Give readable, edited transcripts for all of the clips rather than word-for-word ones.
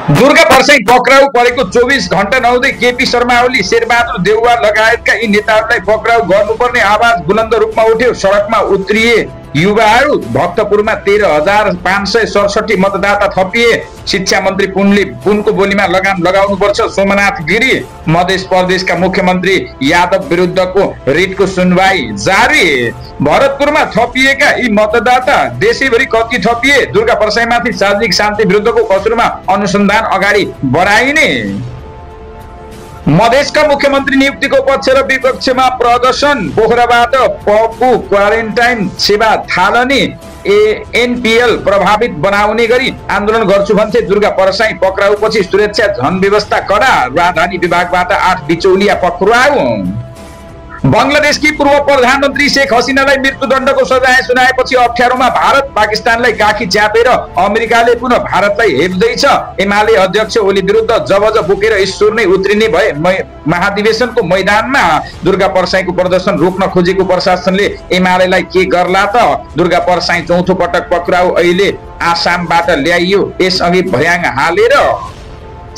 दुर्गा परसाई पक्राउ परेको 24 घण्टा नहुँदै केपी शर्मा ओली, शेरबहादुर देउवा लगायतका यी नेताहरूलाई पक्राउ गर्नुपर्ने आवाज बुलन्द रूपमा उठ्यो। सडकमा उत्रिए युवाहरू। भक्तपुरमा 13,567 मतदाता थपिए। शिक्षा मन्त्री पुनको बोलीमा लगाम लगाउनुपर्छ। सोमनाथ गिरी। मध्य प्रदेशका मुख्यमन्त्री यादव विरुद्धको रिटको सुनवाई जारी। भरतपुरमा थपिएका यी मतदाता देशैभरि कति थपिए? दुर्गा परसाईमाथि सार्वजनिक शान्ति विरुद्धको कसुरमा अनुसन्धान अगाडि बढाइने। मधेसका मुख्यमन्त्री नियुक्तिको पक्ष र विपक्षमा प्रदर्शन। पोखराबाट पप्पू क्वारेन्टाइन सेवा थालनी। एनपीएल प्रभावित बनाउने गरी आन्दोलन गर्छु भन्थे। दुर्गा परसाई पक्राउपछि सुरक्षा झन व्यवस्था कडा। राजधानी विभागबाट 8 बिचौलिया पक्राउ। बंगलादेशकी पूर्व प्रधानमन्त्री शेख हसिनालाई मृत्युदण्डको सजाय सुनाएपछि अप्ठ्यारोमा भारत। पाकिस्तानलाई काखी च्यापेर अमेरिकाले पुनः भारतलाई हेप्दैछ। एमाले अध्यक्ष ओली विरुद्ध जबज बोकेर ईश्वर नै उत्रिने भए महाधिवेशनको मैदानमा। दुर्गा परसाईको प्रदर्शन रोक्न खोजेको प्रशासनले एमालेलाई के गर्ला त? दुर्गा परसाई चौथो पटक पक्राउ। अहिले आसामबाट ल्याइयो। यसअघि भयाङ हालेर।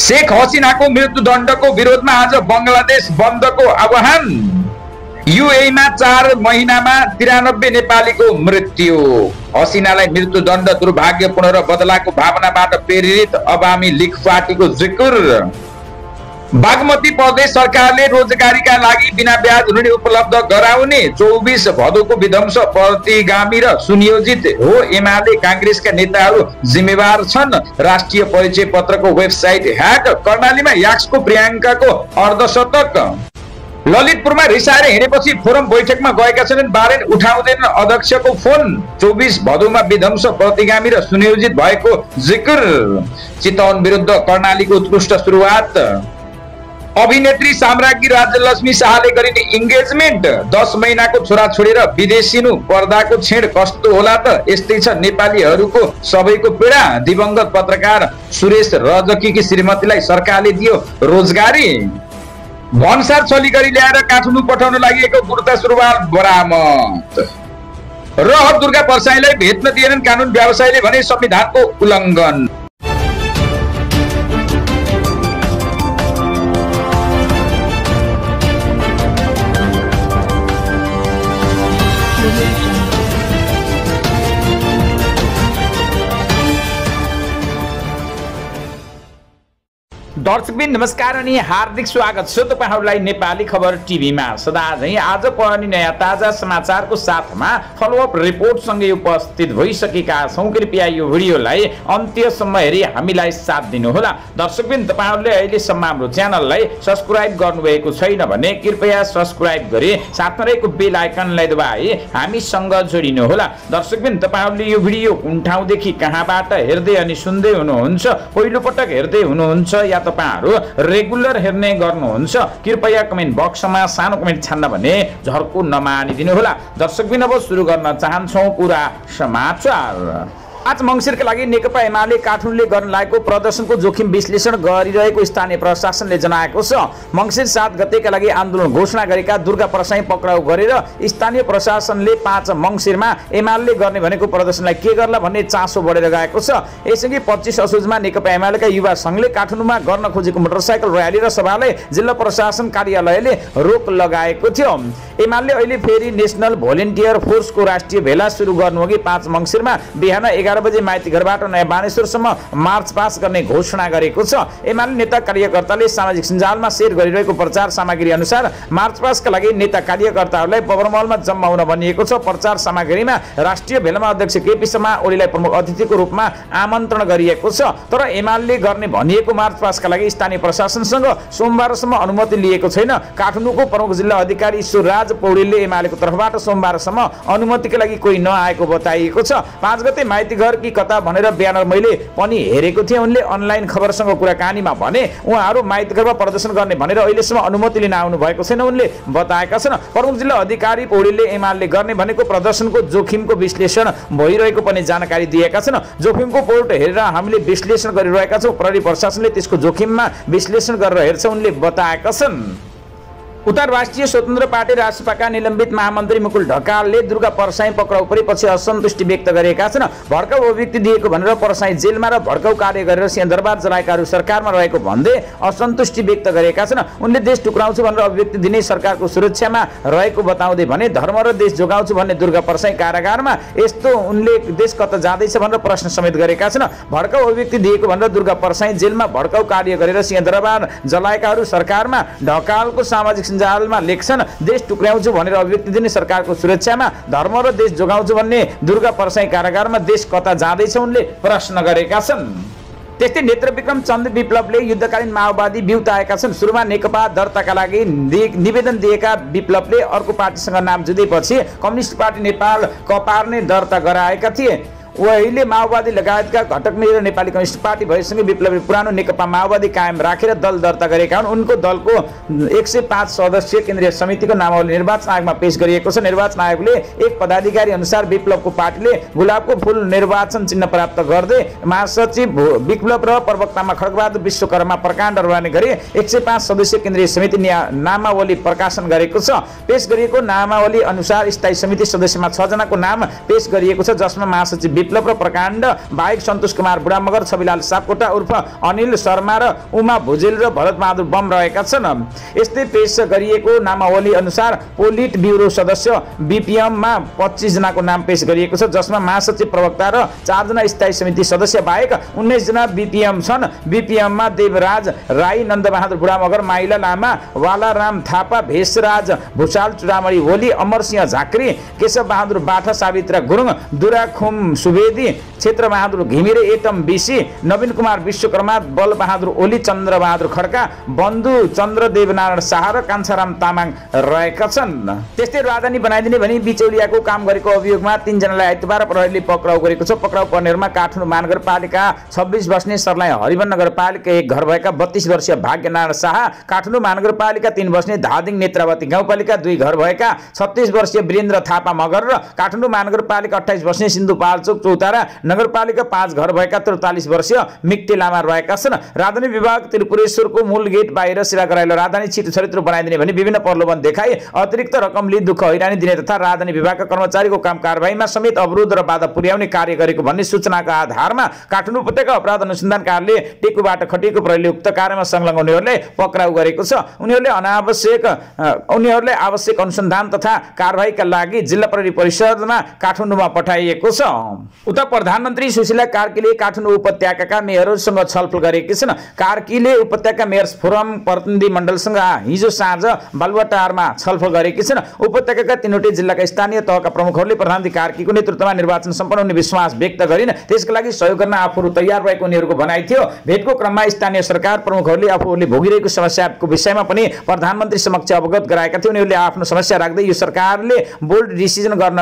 शेख हसिनाको मृत्युदण्डको विरोधमा आज बंगलादेश बन्दको आह्वान। युएईमा 4 महिनामा 93 नेपालीको मृत्यु। हसिनालाई मृत्युदण्ड दुर्भाग्यपूर्ण र बदलाको भावनाबाट प्रेरित अवामी लीग पार्टीको जिकिर। बागमती प्रदेश सरकारले रोजगारीका लागि बिना ब्याज ऋण उपलब्ध गराउने। 24 भदौको विध्वंस प्रतिगामी र सुनियोजित हो। एमाले कांग्रेसका नेताहरू जिम्मेवार छन्। राष्ट्रिय परिचय पत्रको वेबसाइट ह्याक। कर्णालीमा याक्सको प्रियङ्काको अर्धशतक। ललितपुरमा रिसाएर हिँडेपछि फोरम बैठकमा गएका छन्। बारेन उठाउँदैन अध्यक्षको फोन। 24 भदौमा विध्वंस प्रतिगामी र सुनियोजित भएको जिकिर। चितवन विरुद्ध कर्णालीको उत्कृष्ट सुरुवात। अभिनेत्री साम्राज्ञी राज्यलक्ष्मी शाहले गरिने इन्गेजमेन्ट। 10 महिनाको छोरा छोडेर विदेशिनु पर्दाको छेड कस्तो होला त? यस्तै छ नेपालीहरूको सबैको पीडा। दिवंगत पत्रकार सुरेश रजकीकी श्रीमतीलाई सरकारले दियो रोजगारी। भन्सार छली गरी ल्याएर काठमाडौँ पठाउन लागि कुर्ता सुरुवाल बरामद। र दुर्गा परसाईलाई भेट्न दिएनन् कानुन व्यवसायीले भने संविधानको उल्लङ्घन। दर्शकबिन नमस्कार अनि हार्दिक स्वागत छ तपाईहरुलाई नेपाली खबर टिभीमा। सदा झैं आज पनि नयाँ ताजा समाचारको साथमा फलोअप रिपोर्ट सँगै उपस्थित भइसकेका छौं। कृपया यो भिडियोलाई अन्त्यसम्म हेरी हामीलाई साथ दिनुहोला। दर्शकबिन तपाईहरुले अहिलेसम्म हाम्रो च्यानललाई सब्स्क्राइब गर्नुभएको छैन भने कृपया सब्स्क्राइब गरी साथमा रहेको बेल आइकनलाई दबाई हामीसँग जोडिनुहोला। दर्शकबिन तपाईहरुले यो भिडियो कुन ठाउँदेखि कहाँबाट हेर्दै अनि सुन्दै हुनुहुन्छ? पहिलो पटक हेर्दै हुनुहुन्छ या तपाईहरु रेगुलर हेर्ने गर्नुहुन्छ? कृपया कमेन्ट बक्समा सानो कमेन्ट छान्न भने झर्को नमानिदिनु होला। दर्शकबिन अब सुरु गर्न चाहन्छौं पूरा समाचार। आज मंसिरका लागि नेकपा एमाले काठमाडौँले गर्न लागेको प्रदर्शनको जोखिम विश्लेषण गरिरहेको स्थानीय प्रशासनले जनाएको छ। मंसिर 7 गतेका लागि आन्दोलन घोषणा गरेका दुर्गा परसाई पक्राउ गरेर स्थानीय प्रशासनले 5 मंसिरमा एमाले गर्ने भनेको प्रदर्शनलाई के गर्ला भन्ने चासो बढेर गएको छ। यसअघि 25 असोजमा नेकपा एमालेका युवा संघले काठमाडौँमा गर्न खोजेको मोटरसाइकल र्याली र सभालाई जिल्ला प्रशासन कार्यालयले रोक लगाएको थियो। एमाले अहिले फेरि नेशनल भोलिन्टियर फोर्सको राष्ट्रिय भेला सुरु गर्नुअघि 5 मंसिरमा बिहान 11 बजे माइती घरबाट नयाँ बानेश्वरसम्म मार्च पास गर्ने घोषणा गरेको छ। एमाले नेता कार्यकर्ताले सामाजिक सञ्जालमा शेयर गरिरहेको प्रचार सामग्री अनुसार मार्च पासका लागि नेता कार्यकर्ताहरूलाई पवरमहलमा जम्मा हुन भनिएको छ। प्रचार सामग्रीमा राष्ट्रिय भेलामा अध्यक्ष केपी शर्मा ओलीलाई प्रमुख अतिथिको रूपमा आमन्त्रण गरिएको छ। तर एमाले गर्ने भनिएको मार्च पासका लागि स्थानीय प्रशासनसँग सोमबारसम्म अनुमति लिएको छैन। काठमाडौँको प्रमुख जिल्ला अधिकारी ईश्वरराज पौडेलले एमालेको तर्फबाट सोमबारसम्म अनुमतिका लागि कोही नआएको बताइएको छ। 5 गते माइती घर कि कता भनेर ब्यानर मैले पनि हेरेको थिएँ। उनले अनलाइन खबरसँग कुराकानीमा भने उहाँहरू माइती घरमा प्रदर्शन गर्ने भनेर अहिलेसम्म अनुमति लिन आउनु भएको छैन उनले बताएका छन्। प्रमुख जिल्ला अधिकारी पौडेलले एमाले गर्ने भनेको प्रदर्शनको जोखिमको विश्लेषण भइरहेको पनि जानकारी दिएका छन्। जोखिमको पोर्ट हेरेर हामीले विश्लेषण गरिरहेका छौँ। प्रहरी प्रशासनले त्यसको जोखिममा विश्लेषण गरेर हेर्छ उनले बताएका छन्। उता राष्ट्रिय स्वतन्त्र पार्टी रासपाका निलम्बित महामन्त्री मुकुल ढकालले दुर्गा परसाई पक्राउ परेपछि असन्तुष्टि व्यक्त गरेका छन्। भड्काउ अभिव्यक्ति दिएको भनेर परसाई जेलमा र भड्काउ कार्य गरेर सिंहदरबार जलाएकाहरू सरकारमा रहेको भन्दै असन्तुष्टि व्यक्त गरेका छन्। उनले देश टुक्राउँछु भनेर अभिव्यक्ति दिने सरकारको सुरक्षामा रहेको बताउँदै भने धर्म र देश जोगाउँछु भन्ने दुर्गा परसाई कारागारमा यस्तो उनले देश कता जाँदैछ भनेर प्रश्न समेत गरेका छन्। भड्काउ अभिव्यक्ति दिएको भनेर दुर्गा परसाई जेलमा भड्काउ कार्य गरेर सिंहदरबार जलाएकाहरू सरकारमा ढकालको सामाजिक सञ्जालमा लेख्छन् देश टुक्राउँछु भनेर अभिव्यक्ति दिने सरकारको सुरक्षामा धर्म र देश जोगाउँछु भन्ने दुर्गा परसाई कारागारमा देश कता जाँदैछ उनले प्रश्न गरेका छन्। त्यस्तै नेत्रविक्रम चन्द विप्लवले युद्धकालीन माओवादी बिउताएका छन्। सुरुमा नेकपा दर्ताका लागि निवेदन दिएका विप्लवले अर्को पार्टीसँग नाम जुधेपछि कम्युनिस्ट पार्टी नेपाल कपार्ने दर्ता गराएका थिए। अहिले माओवादी लगायतका घटक मिलेर नेपाली कम्युनिस्ट पार्टी भएसँगै विप्लवले पुरानो नेकपा माओवादी कायम राखेर दल दर्ता गरेका हुन्। उनको दलको 105 सदस्यीय केन्द्रीय समितिको नामावली निर्वाचन आयोगमा पेश गरिएको छ। निर्वाचन आयोगले एक पदाधिकारी अनुसार विप्लवको पार्टीले गुलाबको फूल निर्वाचन चिन्ह प्राप्त गर्दै महासचिव विप्लव र प्रवक्तामा खड्गबहादुर विश्वकर्मा प्रकाण्ड रहने गरी 105 सदस्यीय केन्द्रीय समिति नामावली प्रकाशन गरेको छ। पेश गरिएको नामावली अनुसार स्थायी समिति सदस्यमा 6 जनाको नाम पेश गरिएको छ, जसमा महासचिव विप्लव र प्रकाण्ड बाहेक सन्तोष कुमार बुढामगर, छविलाल सापकोटा उर्फ अनिल शर्मा र उमा भुजेल र भरत बहादुर बम रहेका छन्। यस्तै पेश गरिएको नामावली अनुसार पोलिट ब्युरो सदस्य बीपीएममा 25 जनाको नाम पेश गरिएको छ, जसमा महासचिव प्रवक्ता र 4 जना स्थायी समिति सदस्य बाहेक 19 जना बीपीएम छन्। बीपीएममा देवराज राई, नन्दबहादुर बुढामगर, माइला लामा, वालाराम थापा, भेषराज भुषाल, चुडामणि ओली, अमरसिंह झाँक्री, केशव बहादुर बाठा, सावित्रा गुरुङ, दुराखुम सुवेदी, क्षेत्रबहादुर घिमिरे, एटम बिसी, नवीन कुमार विश्वकर्मा, बलबहादुर ओली, चन्द्रबहादुर खड्का, बन्धु चन्द्र देवनारायण शाह र कान्छाराम तामाङ रहेका छन्। त्यस्तै राजधानी बनाइदिने भनी बिचौलियाको काम गरेको अभियोगमा 3 जनालाई आइतबार प्रहरीले पक्राउ गरेको छ। पक्राउ पर्नेहरूमा काठमाडौँ महानगरपालिका 26 बस्ने सर्लाही हरिवन नगरपालिका 1 घर भएका 32 वर्षीय भाग्यनारायण शाह, काठमाडौँ महानगरपालिका 3 बस्ने धादिङ नेत्रावती गाउँपालिका 2 घर भएका 36 वर्षीय वीरेन्द्र थापा मगर र काठमाडौँ महानगरपालिका 28 बस्ने सिन्धुपाल्चोक चौतारा नगरपालिका 5 घर भएका 43 वर्षीय मिक्टे लामा रहेका छन्। राजधानी विभाग त्रिपुरेश्वरको मूल गेट बाहिर सेवा गराएर राजधानी छिटो छरितो बनाइदिने भनी विभिन्न प्रलोभन देखाई अतिरिक्त रकम लिई दुःख हैरानी दिने तथा राजधानी विभागका कर्मचारीको काम कारबाहीमा समेत अवरोध र बाधा पुर्याउने कार्य गरेको भन्ने सूचनाका आधारमा काठमाडौँ उपत्यका अपराध अनुसन्धान कार्यालय टेकुबाट खटिएको प्रहरीले उक्त कार्यमा संलग्न उनीहरूलाई पक्राउ गरेको छ। उनीहरूलाई आवश्यक अनुसन्धान तथा कारबाहीका लागि जिल्ला प्रहरी परिषदमा काठमाडौँमा पठाइएको छ। उता प्रधानमन्त्री सुशीला कार्कीले काठमाडौँ उपत्यकाका मेयरहरूसँग छलफल गरेकी छन्। कार्कीले उपत्यका मेयर्स फोरम प्रतिनिधि मण्डलसँग हिजो साँझ बालुवाटारमा छलफल गरेकी छन्। उपत्यकाका 3वटै जिल्लाका स्थानीय तहका प्रमुखहरूले प्रधानमन्त्री कार्कीको नेतृत्वमा निर्वाचन सम्पन्न हुने विश्वास व्यक्त गरिन्। त्यसका लागि सहयोग गर्न आफूहरू तयार रहेको उनीहरूको भनाइ थियो। भेटको क्रममा स्थानीय सरकार प्रमुखहरूले आफूहरूले भोगिरहेको समस्याको विषयमा पनि प्रधानमन्त्री समक्ष अवगत गराएका थिए। उनीहरूले आफ्नो समस्या राख्दै यो सरकारले बोल्ड डिसिजन गर्न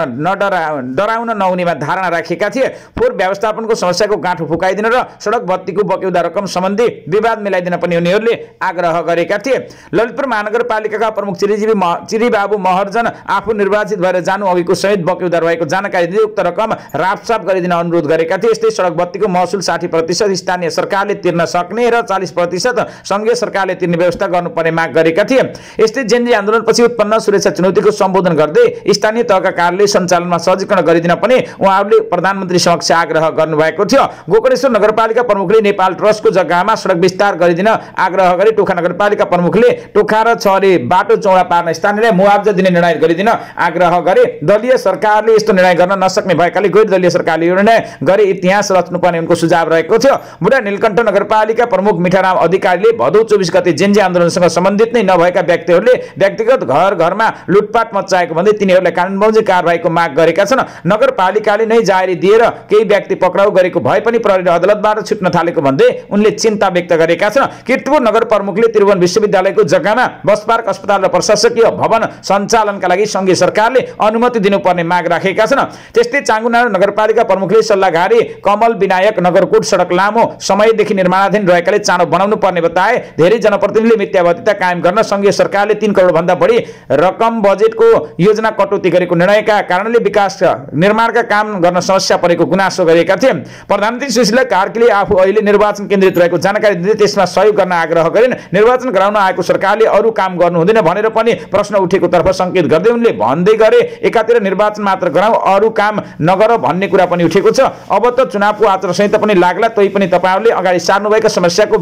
डराउन नहुनेमा धारणा राखेका थिए। फोहोर व्यवस्थापनको समस्याको गाँठो फुकाइदिन र सडक बत्तीको बक्यौदा रकम सम्बन्धी विवाद मिलाइदिन पनि उनीहरूले आग्रह गरेका थिए। ललितपुर महानगरपालिकाका प्रमुख चिरीबाबु महर्जन आफू निर्वाचित भएर जानु अघिको समेत बक्यौदा रहेको जानकारी दिँदै उक्त रकम रापसाप गरिदिन अनुरोध गरेका थिए। यस्तै सडक बत्तीको महसुल 60% स्थानीय सरकारले तिर्न सक्ने र 40% संघीय सरकारले तिर्ने व्यवस्था गर्नुपर्ने माग गरेका थिए। यस्तै जेनजी आन्दोलनपछि उत्पन्न सुरक्षा चुनौतीको सम्बोधन गर्दै स्थानीय तहका कार्यालय सञ्चालनमा सहजीकरण गरिदिन पनि उहाँहरूले प्रधानमन्त्री समक्ष आग्रह गर्नुभएको थियो। गोकर्णेश्वर नगरपालिका प्रमुखले नेपाल ट्रस्टको जग्गामा सडक विस्तार गरिदिन आग्रह गरे। टोखा नगरपालिका प्रमुखले टोखा र छहरे बाटो चौडा पार्न स्थानीयलाई मुआवजा दिने निर्णय गरिदिन आग्रह गरे। दलीय सरकारले यस्तो निर्णय गर्न नसक्ने भएकाले गैर दलीय सरकारले यो निर्णय गरे इतिहास रच्नुपर्ने उनको सुझाव रहेको थियो। बुढा नीलकण्ठ नगरपालिका प्रमुख मिठाराम अधिकारीले भदौ 24 गते जेनजी आन्दोलनसँग सम्बन्धित नै नभएका व्यक्तिहरूले व्यक्तिगत घर-घरमा लुटपाट मचाएको भन्दै तिनीहरूलाई कानुनबमोजिम कारबाहीको माग गरेका छन्। नगरपालिकाले नै जारी दिएर केही व्यक्ति पक्राउ गरेको भए पनि प्रहरी अदालतबाट छुट्न थालेको भन्दै उनले चिन्ता व्यक्त गरेका छन्। कीर्तिपुर नगर प्रमुखले त्रिभुवन विश्वविद्यालयको जग्गामा बस पार्क, अस्पताल र प्रशासकीय भवन सञ्चालनका लागि संघीय सरकारले अनुमति दिनुपर्ने माग राखेका छन्। त्यस्तै चाङ्गुनाडा नगरपालिका प्रमुखले सल्लाहघारी कमल विनायक नगरकोट सडक लामो समयदेखि निर्माणाधीन रहेकाले चाँडो बनाउनु पर्ने बताए। धेरै जनप्रतिनिधिले मिथ्यावधिता कायम गर्न संघीय सरकारले 3 करोड भन्दा बढी रकम बजेटको योजना कटौती गरेको निर्णयका कारणले विकास निर्माणका काम गर्न समस्या परेको गुनासो गरेका थिए। प्रधानमन्त्री सुशीला कार्कीले आफू अहिले निर्वाचन केन्द्रित रहेको जानकारी दिँदै त्यसमा सहयोग गर्न आग्रह गरिन्। निर्वाचन गराउन आएको सरकारले अरू काम गर्नु हुँदैन भनेर पनि प्रश्न उठेको तर्फ संकेत गर्दै उनले भन्दै गरे एकातिर निर्वाचन मात्र गराउँ अरू काम नगर भन्ने कुरा पनि उठेको छ। अब त चुनावको आचार संहिता पनि लाग्ला, तै पनि तपाईहरुले अगाडि सार्नुभएका समस्याको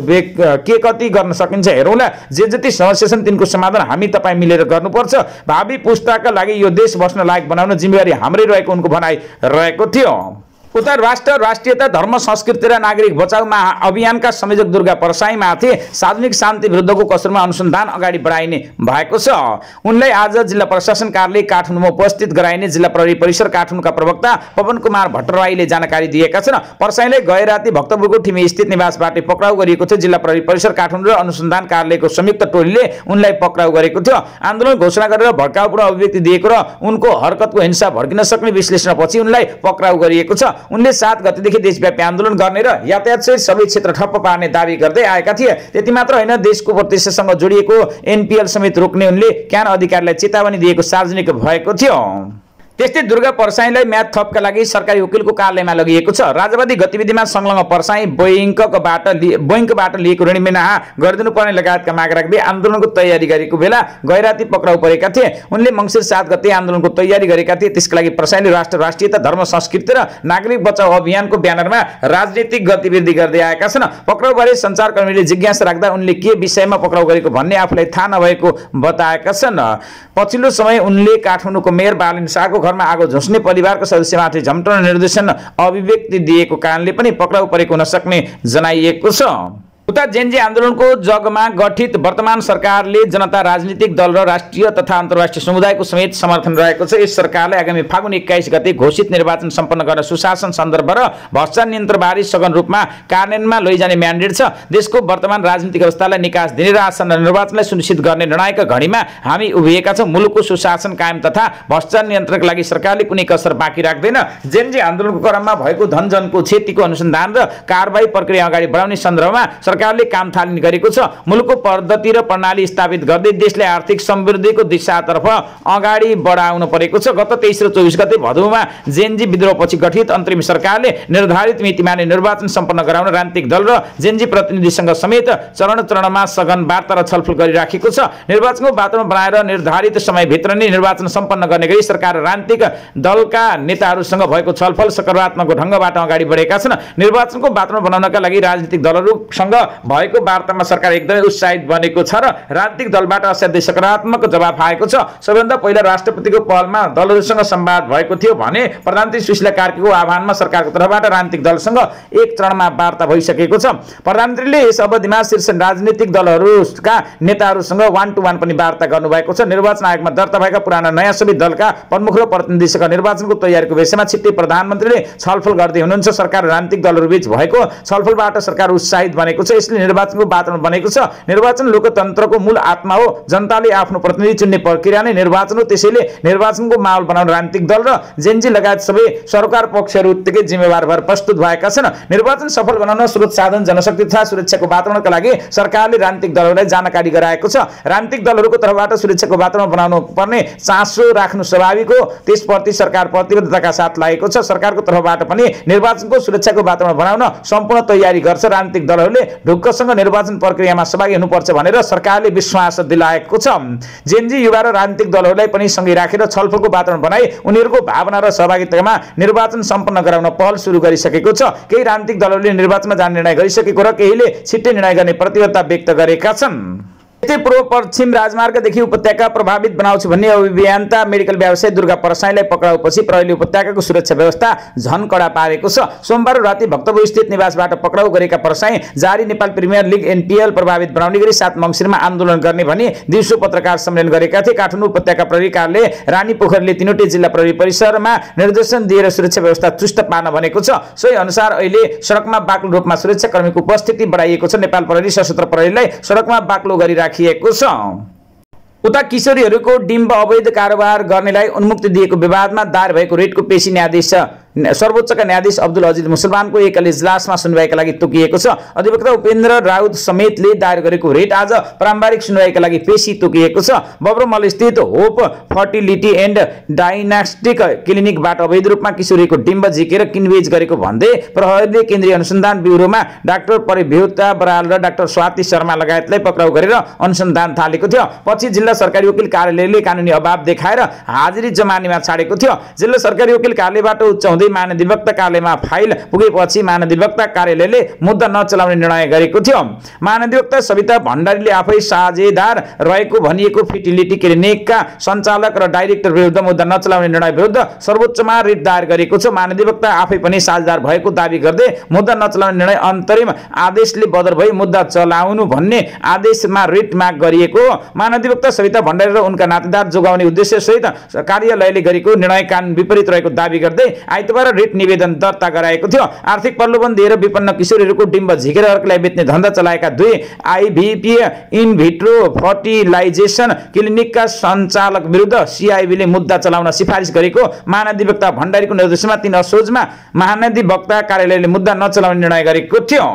के कति गर्न सकिन्छ हेरौँला। जे जति समस्या छन् तिनको समाधान हामी तपाई मिलेर गर्नुपर्छ। भावी पुस्ताका लागि यो देश बस्न लायक बनाउन जिम्मेवारी हाम्रै रहेको उनको भनाइ रहेको थियो। उता राष्ट्र राष्ट्रियता धर्म संस्कृति र नागरिक बचाउ महाअभियानका संयोजक दुर्गा परसाईमाथि सार्वजनिक शान्ति विरुद्धको कसरमा अनुसन्धान अगाडि बढाइने भएको छ। उनलाई आज जिल्ला प्रशासन कार्यालय काठमाडौँमा उपस्थित गराइने जिल्ला प्रहरी परिसर काठमाडौँका प्रवक्ता पवन कुमार भट्टराईले जानकारी दिएका छन्। परसाईलाई गए राति भक्तपुरको ठिमी स्थित निवासबाट पक्राउ गरिएको थियो। जिल्ला प्रहरी परिसर काठमाडौँ र अनुसन्धान कार्यालयको संयुक्त टोलीले उनलाई पक्राउ गरेको थियो। आन्दोलन घोषणा गरेर भड्काउपूर्ण अभिव्यक्ति दिएको र उनको हरकतको हिंसा भड्किन सक्ने विश्लेषणपछि उनलाई पक्राउ गरिएको छ। उनले 7 गतेदेखि देशव्यापी आन्दोलन गर्ने र यातायात सहित सबै क्षेत्र ठप्प पार्ने दाबी गर्दै आएका थिए। त्यति मात्र होइन, देशको प्रत्यक्षसँग जोडिएको एनपीएल समेत रोक्ने उनले क्यान अधिकारीलाई चेतावनी दिएको सार्वजनिक भएको थियो। त्यस्तै दुर्गा परसाईलाई म्याद थपका लागि सरकारी वकिलको कार्यालयमा लगिएको छ। राजवादी गतिविधिमा संलग्न परसाई बैंकबाट लिएको ऋण मिनाहा गरिदिनुपर्ने लगायतका माग राख्दै आन्दोलनको तयारी गरेको बेला गैराती पक्राउ परेका थिए। उनले मंसिर 7 गते आन्दोलनको तयारी गरेका थिए। त्यसका लागि परसाईले राष्ट्र राष्ट्रियता धर्म संस्कृति र नागरिक बचाउ अभियानको ब्यानरमा राजनीतिक गतिविधि गर्दै आएका छन्। पक्राउबारे सञ्चारकर्मीले जिज्ञासा राख्दा उनले के विषयमा पक्राउ गरेको भन्ने आफूलाई थाहा नभएको बताएका छन्। पछिल्लो समय उनले काठमाडौँको मेयर बालिन शाहको घरमा आगो झुस्ने परिवारको सदस्यमाथि झम्टाउने निर्देशन अभिव्यक्ति दिएको कारणले पनि पक्राउ परेको हुन सक्ने जनाइएको छ। उता जेनजी आन्दोलनको जगमा गठित वर्तमान सरकारले जनता राजनीतिक दल र राष्ट्रिय तथा अन्तर्राष्ट्रिय समुदायको समेत समर्थन रहेको छ। यस सरकारलाई आगामी फागुन 21 गते घोषित निर्वाचन सम्पन्न गर्न सुशासन सन्दर्भ र भ्रष्टाचार नियन्त्रणबारे सघन रूपमा कार्यान्वयनमा लैजाने म्यान्डेट छ। देशको वर्तमान राजनीतिक अवस्थालाई निकास दिने र आसन्न निर्वाचनलाई सुनिश्चित गर्ने निर्णायक घडीमा हामी उभिएका छौँ। मुलुकको सुशासन कायम तथा भ्रष्टाचार नियन्त्रणका लागि सरकारले कुनै कसर बाँकी राख्दैन। जेनजी आन्दोलनको क्रममा भएको धनजनको क्षतिको अनुसन्धान र कारबाही प्रक्रिया अगाडि बढाउने सन्दर्भमा सरकारले काम थालनी गरेको छ। मुलुकको पद्धति र प्रणाली स्थापित गर्दै देशलाई आर्थिक समृद्धिको दिशातर्फ अगाडि बढाउन परेको छ। गत 23 र 24 गते भदौमा जेनजी विद्रोहपछि गठित अन्तरिम सरकारले निर्धारित मितिमा नै निर्वाचन सम्पन्न गराउन राजनीतिक दल र जेनजी प्रतिनिधिसँग समेत चरण-चरणमा सघन वार्ता र छलफल गरिराखेको छ। निर्वाचनको वातावरण बनाएर निर्धारित समयभित्र नै निर्वाचन सम्पन्न गर्ने गरी सरकार र राजनीतिक दलका नेताहरूसँग भएको छलफल सकारात्मक ढङ्गबाट अगाडि बढेका छन्। निर्वाचनको वातावरण बनाउनका लागि राजनीतिक दलहरूसँग भएको वार्तामा सरकार एकदमै उत्साहित बनेको छ र राजनीतिक दलबाट असाध्यै सकारात्मक जवाफ आएको छ। सबैभन्दा पहिला राष्ट्रपतिको पहलमा दलहरूसँग संवाद भएको थियो भने प्रधानमन्त्री सुशीला कार्कीको आह्वानमा सरकारको तर्फबाट राजनीतिक दलसँग एक चरणमा वार्ता भइसकेको छ। प्रधानमन्त्रीले यस अवधिमा शीर्ष राजनीतिक दलहरूका नेताहरूसँग 1-to-1 पनि वार्ता गर्नुभएको छ। निर्वाचन आयोगमा दर्ता भएका पुराना नयाँ सबै दलका प्रमुख र प्रतिनिधिसँग निर्वाचनको तयारीको विषयमा छिट्टै प्रधानमन्त्रीले छलफल गर्दै हुनुहुन्छ। सरकार र राजनीतिक दलहरूबीच भएको छलफलबाट सरकार उत्साहित बनेको छ। यसले निर्वाचनको वातावरण बनेको छ। निर्वाचन लोकतन्त्रको मूल आत्मा हो। जनताले आफ्नो प्रतिनिधि चुन्ने प्रक्रिया नै निर्वाचन हो। त्यसैले निर्वाचनको माहौल बनाउन राजनीतिक दल र जेनजी लगायत सबै सरकार पक्षहरू उत्तिकै जिम्मेवार भएर प्रस्तुत भएका छन्। निर्वाचन सफल बनाउन स्रोत साधन जनशक्ति तथा सुरक्षाको वातावरणका लागि सरकारले राजनीतिक दलहरूलाई जानकारी गराएको छ। राजनीतिक दलहरूको तर्फबाट सुरक्षाको वातावरण बनाउनु पर्ने चासो राख्नु स्वाभाविक हो। त्यसप्रति सरकार प्रतिबद्धताका साथ लागेको छ। सरकारको तर्फबाट पनि निर्वाचनको सुरक्षाको वातावरण बनाउन सम्पूर्ण तयारी गर्छ। राजनीतिक दलहरूले ढुक्कसँग निर्वाचन प्रक्रियामा सहभागी हुनुपर्छ भनेर सरकारले विश्वास दिलाएको छ। जेनजी युवा र राजनीतिक दलहरूलाई पनि सँगै राखेर छलफलको वातावरण बनाई उनीहरूको भावना र सहभागितामा निर्वाचन सम्पन्न गराउन पहल सुरु गरिसकेको छ। केही राजनीतिक दलहरूले निर्वाचनमा जाने निर्णय गरिसकेको र केहीले छिट्टै निर्णय गर्ने प्रतिबद्धता व्यक्त गरेका छन्। यस्तै पूर्व पश्चिम राजमार्गदेखि उपत्यका प्रभावित बनाउँछु भन्ने अभियन्ता मेडिकल व्यवसायी दुर्गा परसाईलाई पक्राउपछि प्रहरीले उपत्यकाको सुरक्षा व्यवस्था झन कडा पारेको छ। सोमबार राति भक्तपुर स्थित निवासबाट पक्राउ गरेका परसाई जारी नेपाल प्रिमियर लिग एनपीएल प्रभावित बनाउने गरी 7 मङ्सिरमा आन्दोलन गर्ने भनी दिउँसो पत्रकार सम्मेलन गरेका थिए। काठमाडौँ उपत्यका प्रहरी कार्यालय रानी पोखरीले तीनवटै जिल्ला प्रहरी परिसरमा निर्देशन दिएर सुरक्षा व्यवस्था चुस्त पार्न भनेको छ। सोही अनुसार अहिले सडकमा बाक्लो रूपमा सुरक्षाकर्मीको उपस्थिति बढाइएको छ। नेपाल प्रहरी सशस्त्र प्रहरीलाई सडकमा बाक्लो गरी राखिएको छ। उता किशोरीहरूको डिम्ब अवैध कारोबार गर्नेलाई उन्मुक्ति दिएको विवादमा दायर भएको रेटको पेशी न्यायाधीश सर्वोच्चका न्यायाधीश अब्दुल अजिज मुसलमानको एकल इजलासमा सुनवाईका लागि तोकिएको छ। अधिवक्ता उपेन्द्र राउत समेतले दायर गरेको रिट आज प्रारम्भिक सुनवाईका लागि पेशी तोकिएको छ। बब्रमल स्थित होप फर्टिलिटी एन्ड डायग्नोस्टिक क्लिनिकबाट अवैध रूपमा किशोरीको डिम्ब झिकेर किनबेच गरेको भन्दै प्रहरीले केन्द्रीय अनुसन्धान ब्युरोमा डाक्टर परिभ्युता बराल र डाक्टर स्वाति शर्मा लगायतलाई पक्राउ गरेर अनुसन्धान थालेको थियो। पछि जिल्ला सरकारी वकिल कार्यालयले कानुनी अभाव देखाएर हाजिरी जमानीमा छाडेको थियो। जिल्ला सरकारी वकिल कार्यालयबाट उच्चाउँदै महाधिवक्ता कार्यालयमा फाइल पुगेपछि महाधिवक्ता कार्यालयले मुद्दा नचलाउने निर्णय गरेको थियो। महाधिवक्ता सविता भण्डारीले आफै साझेदार रहेको भनिएको फर्टिलिटी क्लिनिकका सञ्चालक र डाइरेक्टर विरुद्ध मुद्दा नचलाउने निर्णय विरुद्ध सर्वोच्चमा रिट दायर गरेको छ। महाधिवक्ता आफै पनि साझेदार भएको दावी गर्दै मुद्दा नचलाउने निर्णय अन्तरिम आदेशले बदर भई मुद्दा चलाउनु भन्ने आदेशमा रिट माग गरिएको। महाधिवक्ता सविता भण्डारी र उनका नातेदार जोगाउने उद्देश्य सहित कार्यालयले गरेको निर्णय कानुन विपरीत रहेको दावी गर्दै आइतबार रिट निवेदन दर्ता गराएको थियो। आर्थिक प्रलोभन दिएर विपन्न किशोरीहरूको डिम्ब झिकेर अर्कोलाई बेच्ने धन्दा चलाएका दुई आइभीपी इन भिट्रो फर्टिलाइजेसन क्लिनिकका सञ्चालक विरुद्ध सीआईबीले मुद्दा चलाउन सिफारिस गरेको महाधिवक्ता भण्डारीको निर्देशनमा 3 असोजमा महाधिवक्ता कार्यालयले मुद्दा नचलाउने निर्णय गरेको थियो।